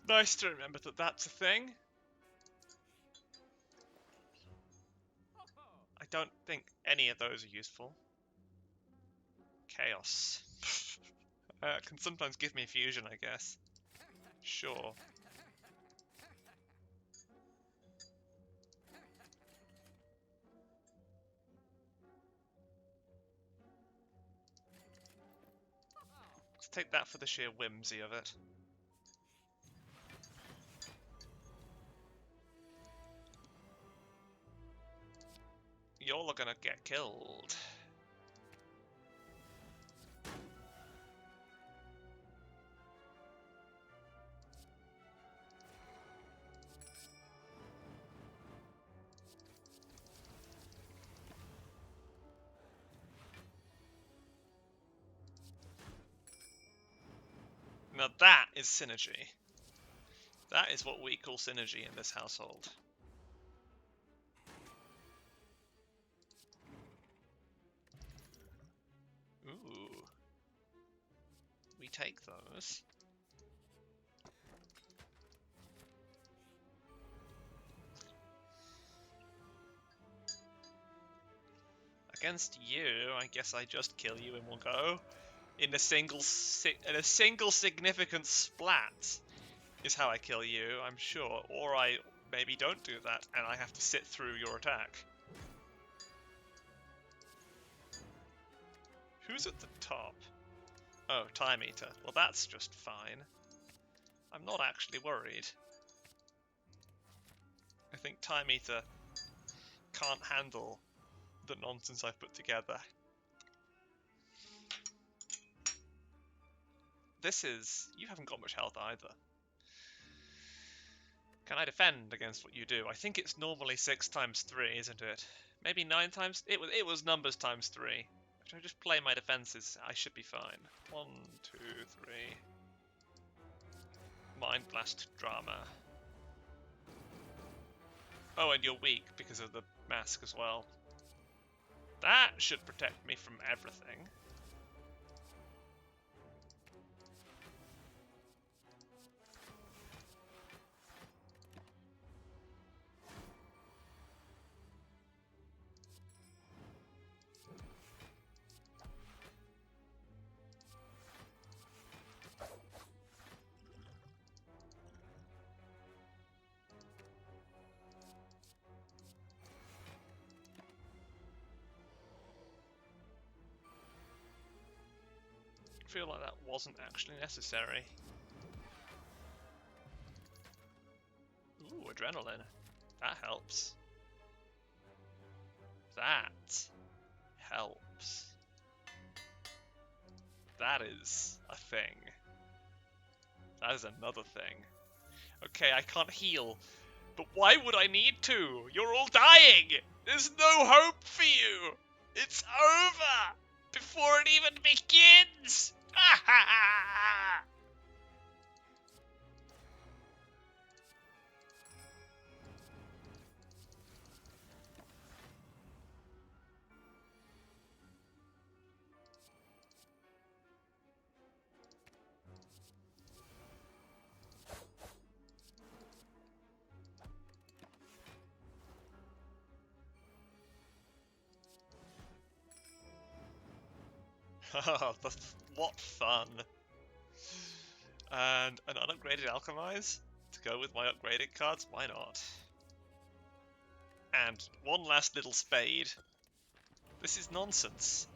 Nice to remember that that's a thing. I don't think any of those are useful. Chaos. Can sometimes give me fusion, I guess. Sure. Let's take that for the sheer whimsy of it. Y'all are gonna get killed. Now that is synergy. That is what we call synergy in this household. Ooh. We take those. against you, I guess I just kill you in one go. In a single significant splat is how I kill you, I'm sure. Or I maybe don't do that, and I have to sit through your attack. Who's at the top? Oh, Time Eater. Well, that's just fine. I'm not actually worried. I think Time Eater can't handle the nonsense I've put together. This is... You haven't got much health either. Can I defend against what you do? I think it's normally 6 times 3, isn't it? Maybe 9 times... It was numbers times 3. If I just play my defenses, I should be fine. 1, 2, 3... Mind Blast Drama. Oh, and you're weak because of the mask as well. That should protect me from everything. I feel like that wasn't actually necessary. Ooh, adrenaline. That helps. That helps. That is a thing. That is another thing. Okay, I can't heal. But why would I need to? You're all dying! There's no hope for you! It's over! Before it even begins! What fun. And an unupgraded Alchemize to go with my upgraded cards? Why not? And one last little spade. This is nonsense.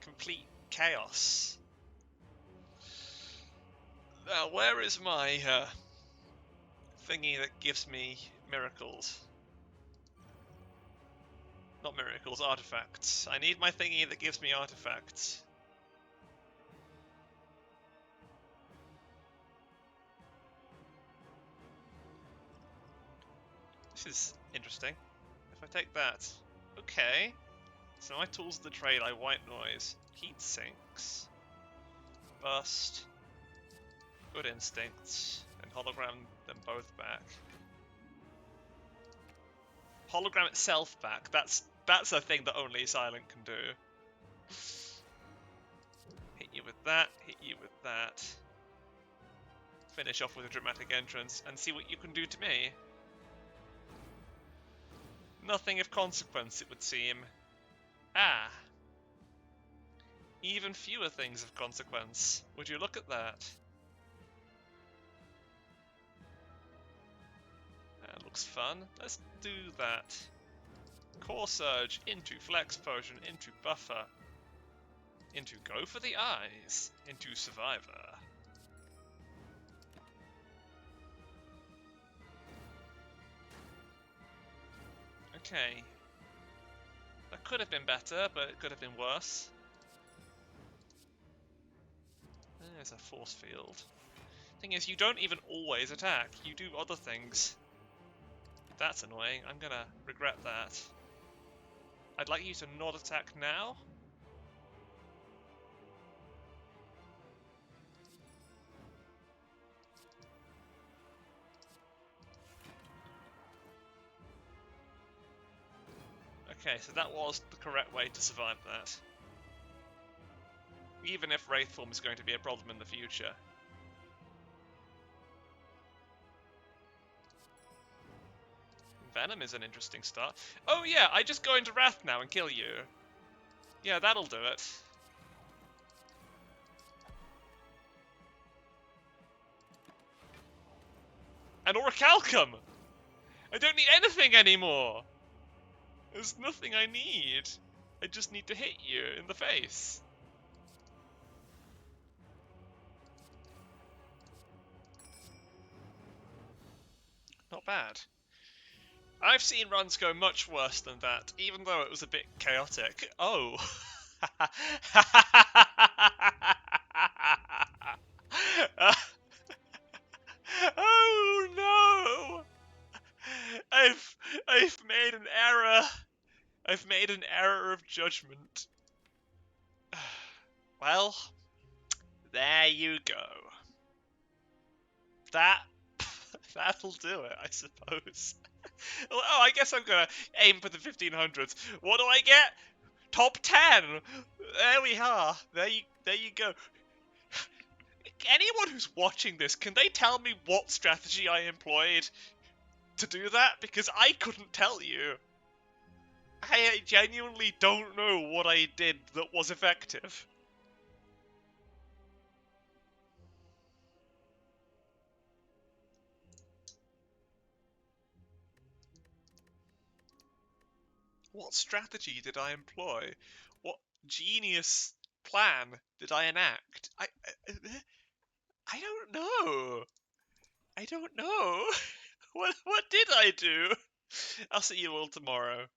Complete chaos. Now, where is my thingy that gives me miracles? Not miracles, artifacts. I need my thingy that gives me artifacts. This is interesting. If I take that... Okay. So my tools of the trade, I white noise. Heat sinks. Bust. Good instincts. And hologram them both back. Hologram itself back. That's a thing that only Silent can do. Hit you with that, hit you with that. Finish off with a dramatic entrance and see what you can do to me. Nothing of consequence, it would seem. Ah. Even fewer things of consequence. Would you look at that? That looks fun. Let's do that. Core Surge into Flex Potion, into Buffer, into Go for the Eyes, into Survivor. Okay. That could have been better, but it could have been worse. There's a force field. Thing is, you don't even always attack. You do other things. That's annoying. I'm gonna regret that. I'd like you to not attack now. Okay, so that was the correct way to survive that. Even if Wraith Form is going to be a problem in the future. Venom is an interesting start. Oh yeah, I just go into Wrath now and kill you. Yeah, that'll do it. An orichalcum! I don't need anything anymore! There's nothing I need. I just need to hit you in the face. Not bad. I've seen runs go much worse than that, even though it was a bit chaotic. Oh. Oh no! I've made an error. I've made an error of judgment. Well, there you go. That that'll do it, I suppose. Oh, I guess I'm gonna aim for the 1500s. What do I get? Top 10. There we are. There you go. Anyone who's watching this, can they tell me what strategy I employed to do that? Because I couldn't tell you. I genuinely don't know what I did that was effective. What strategy did I employ? What genius plan did I enact? I don't know. I don't know. What did I do? I'll see you all tomorrow.